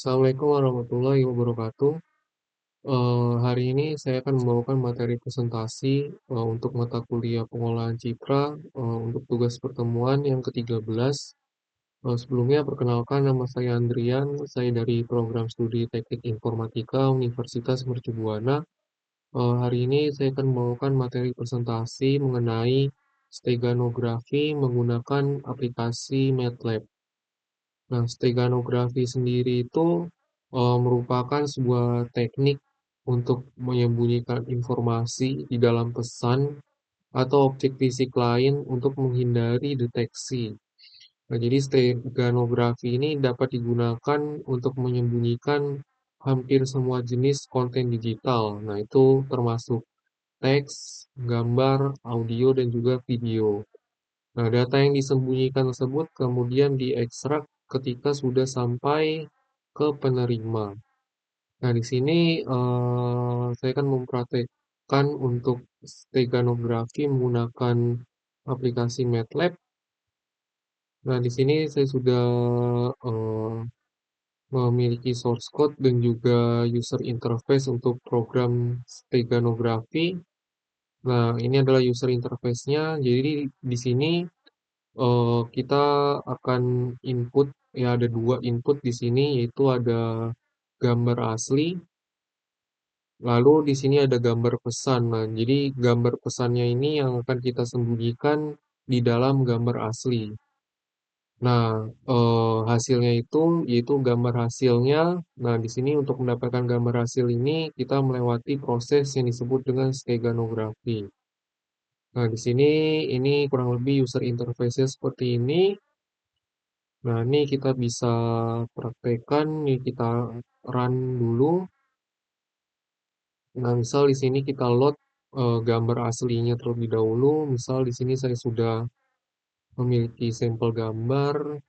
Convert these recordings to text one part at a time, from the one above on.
Assalamualaikum warahmatullahi wabarakatuh. Hari ini saya akan membawakan materi presentasi untuk mata kuliah pengolahan citra untuk tugas pertemuan yang ke-13. Sebelumnya perkenalkan nama saya Andrian, saya dari program studi Teknik Informatika Universitas Mercu Buana. Hari ini saya akan membawakan materi presentasi mengenai steganografi menggunakan aplikasi MATLAB. Nah, steganografi sendiri itu merupakan sebuah teknik untuk menyembunyikan informasi di dalam pesan atau objek fisik lain untuk menghindari deteksi. Nah, jadi steganografi ini dapat digunakan untuk menyembunyikan hampir semua jenis konten digital. Nah, itu termasuk teks, gambar, audio, dan juga video. Nah, data yang disembunyikan tersebut kemudian diekstrak ketika sudah sampai ke penerima. Nah, di sini saya akan mempraktekkan untuk steganografi menggunakan aplikasi MATLAB. Nah, di sini saya sudah eh, memiliki source code dan juga user interface untuk program steganografi. Nah, ini adalah user interface-nya. Jadi di sini kita akan input, ya ada dua input di sini, yaitu ada gambar asli, lalu di sini ada gambar pesan. Nah, jadi gambar pesannya ini yang akan kita sembunyikan di dalam gambar asli. Nah, hasilnya itu yaitu gambar hasilnya. Nah, di sini untuk mendapatkan gambar hasil ini kita melewati proses yang disebut dengan steganografi. Nah, di sini ini kurang lebih user interface-nya seperti ini. Nah, ini kita bisa praktekkan, nih kita run dulu. Nah, misal di sini kita load gambar aslinya terlebih dahulu. Misal di sini saya sudah memiliki sampel gambar.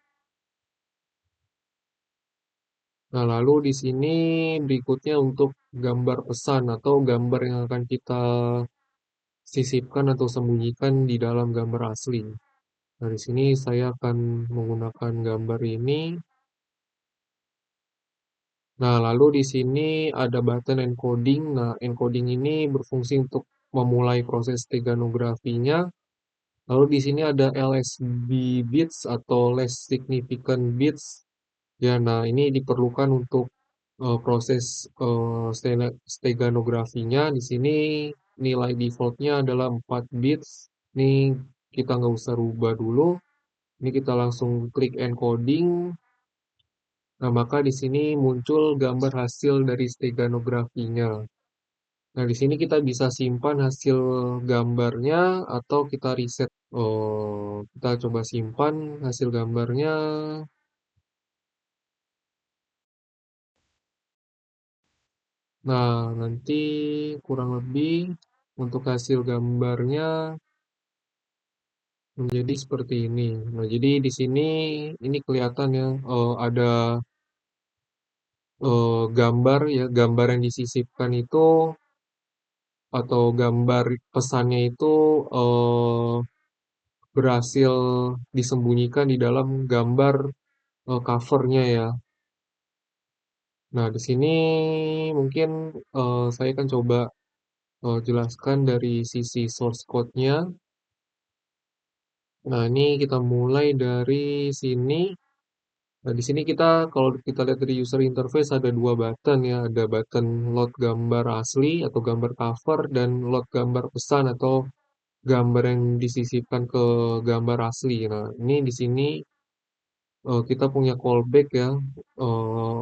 Nah, lalu di sini berikutnya untuk gambar pesan atau gambar yang akan kita sisipkan atau sembunyikan di dalam gambar asli. Nah, di sini saya akan menggunakan gambar ini. Nah, lalu di sini ada button encoding. Nah, encoding ini berfungsi untuk memulai proses steganografinya. Lalu di sini ada LSB bits atau less significant bits. Ya, nah ini diperlukan untuk proses steganografinya. Di sini nilai defaultnya adalah 4 bits. Ini kita nggak usah rubah dulu. Ini kita langsung klik encoding. Nah, maka di sini muncul gambar hasil dari steganografinya. Nah, di sini kita bisa simpan hasil gambarnya atau kita reset. Oh, kita coba simpan hasil gambarnya. Nah, nanti kurang lebih untuk hasil gambarnya menjadi seperti ini. Nah, jadi di sini ini kelihatan ya, ada gambar ya, gambar yang disisipkan itu atau gambar pesannya itu berhasil disembunyikan di dalam gambar covernya ya. Nah, di sini mungkin saya akan coba jelaskan dari sisi source code-nya. Nah, ini kita mulai dari sini. Nah, di sini kita kalau kita lihat dari user interface ada dua button ya, ada button load gambar asli atau gambar cover dan load gambar pesan atau gambar yang disisipkan ke gambar asli. Nah, ini di sini kita punya callback ya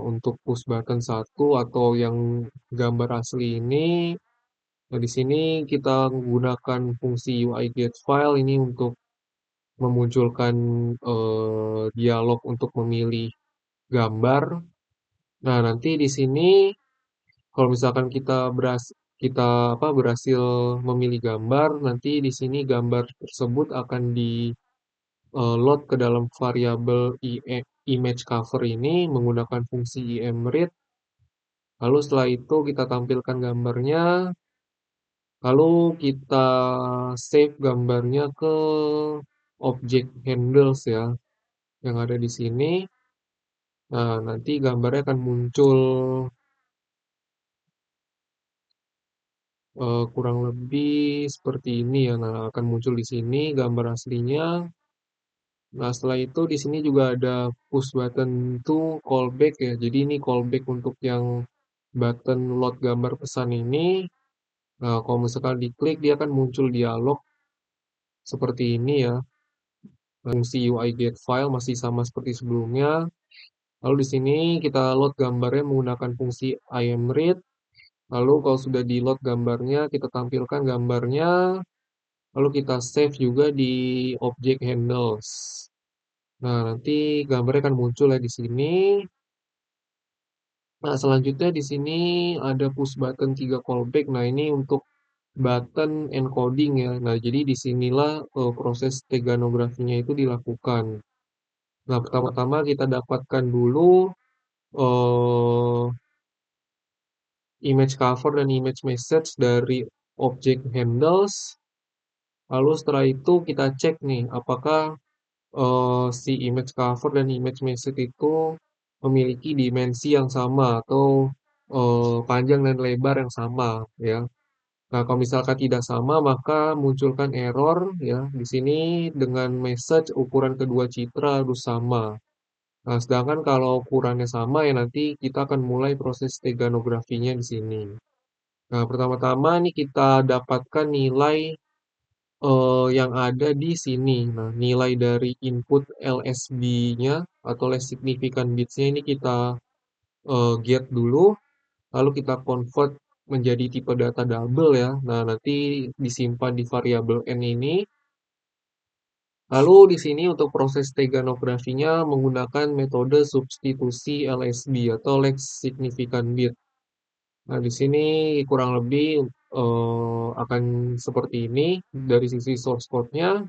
untuk push button satu atau yang gambar asli ini. Nah, di sini kita menggunakan fungsi UI get file ini untuk memunculkan dialog untuk memilih gambar. Nah, nanti di sini kalau misalkan kita berhasil memilih gambar, nanti di sini gambar tersebut akan di load ke dalam variabel image cover ini menggunakan fungsi imread. Lalu setelah itu kita tampilkan gambarnya, lalu kita save gambarnya ke objek handles ya yang ada di sini. Nah, nanti gambarnya akan muncul kurang lebih seperti ini ya. Nah, akan muncul di sini gambar aslinya. Nah, setelah itu di sini juga ada push button to callback ya. Jadi ini callback untuk yang button load gambar pesan ini. Nah, kalau misalkan diklik dia akan muncul dialog seperti ini ya. Fungsi UI get file masih sama seperti sebelumnya. Lalu di sini kita load gambarnya menggunakan fungsi imread. Lalu kalau sudah di load gambarnya, kita tampilkan gambarnya. Lalu kita save juga di object handles. Nah, nanti gambarnya akan muncul ya di sini. Nah, selanjutnya di sini ada push button 3 callback. Nah, ini untuk button encoding ya. Nah, jadi disinilah proses steganografinya itu dilakukan. Nah, pertama-tama kita dapatkan dulu eh, image cover dan image message dari object handles. Lalu setelah itu kita cek nih, apakah si image cover dan image message itu memiliki dimensi yang sama atau panjang dan lebar yang sama ya. Nah, kalau misalkan tidak sama, maka munculkan error ya. Di sini dengan message ukuran kedua citra harus sama. Nah, sedangkan kalau ukurannya sama ya nanti kita akan mulai proses steganografinya di sini. Nah, pertama-tama nih kita dapatkan nilai yang ada di sini. Nah, nilai dari input LSB-nya atau less significant bits-nya ini kita get dulu, lalu kita convert menjadi tipe data double ya. Nah, nanti disimpan di variabel n ini. Lalu di sini untuk proses steganografinya menggunakan metode substitusi LSB atau less significant bit. Nah, di sini kurang lebih akan seperti ini dari sisi source code-nya.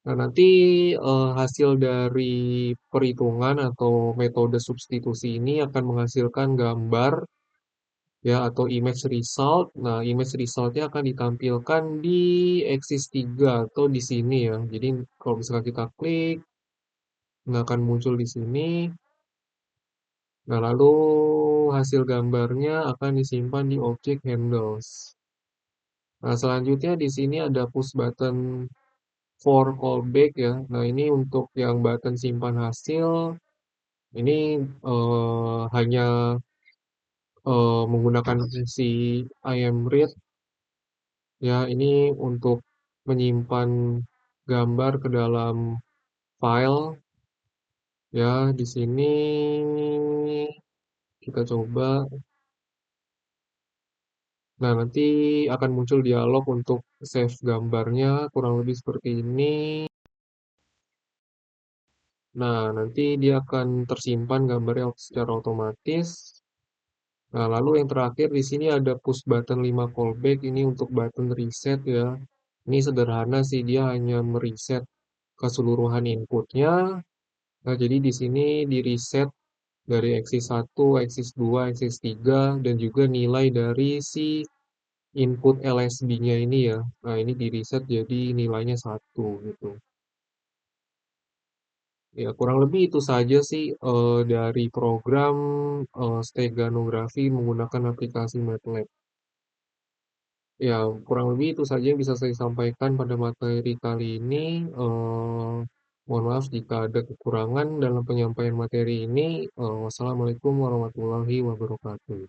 Nah, nanti hasil dari perhitungan atau metode substitusi ini akan menghasilkan gambar ya atau image result. Nah, image resultnya akan ditampilkan di axis 3 atau di sini ya. Jadi kalau misalkan kita klik, nah akan muncul di sini. Nah, lalu hasil gambarnya akan disimpan di object handles. Nah, selanjutnya di sini ada push button for callback ya. Nah, ini untuk yang button simpan hasil. Ini hanya menggunakan fungsi imread ya. Ini untuk menyimpan gambar ke dalam file ya. Di sini kita coba. Nah, nanti akan muncul dialog untuk save gambarnya kurang lebih seperti ini. Nah, nanti dia akan tersimpan gambarnya secara otomatis. Nah, lalu yang terakhir di sini ada push button 5 callback ini untuk button reset ya. Ini sederhana sih, dia hanya mereset keseluruhan inputnya. Nah, jadi di sini di reset dari axis 1, axis 2, axis 3 dan juga nilai dari si input LSB-nya ini ya. Nah, ini di reset jadi nilainya 1 gitu. Ya, kurang lebih itu saja sih dari program steganografi menggunakan aplikasi MATLAB. Ya, kurang lebih itu saja yang bisa saya sampaikan pada materi kali ini. Mohon maaf jika ada kekurangan dalam penyampaian materi ini. Wassalamualaikum warahmatullahi wabarakatuh.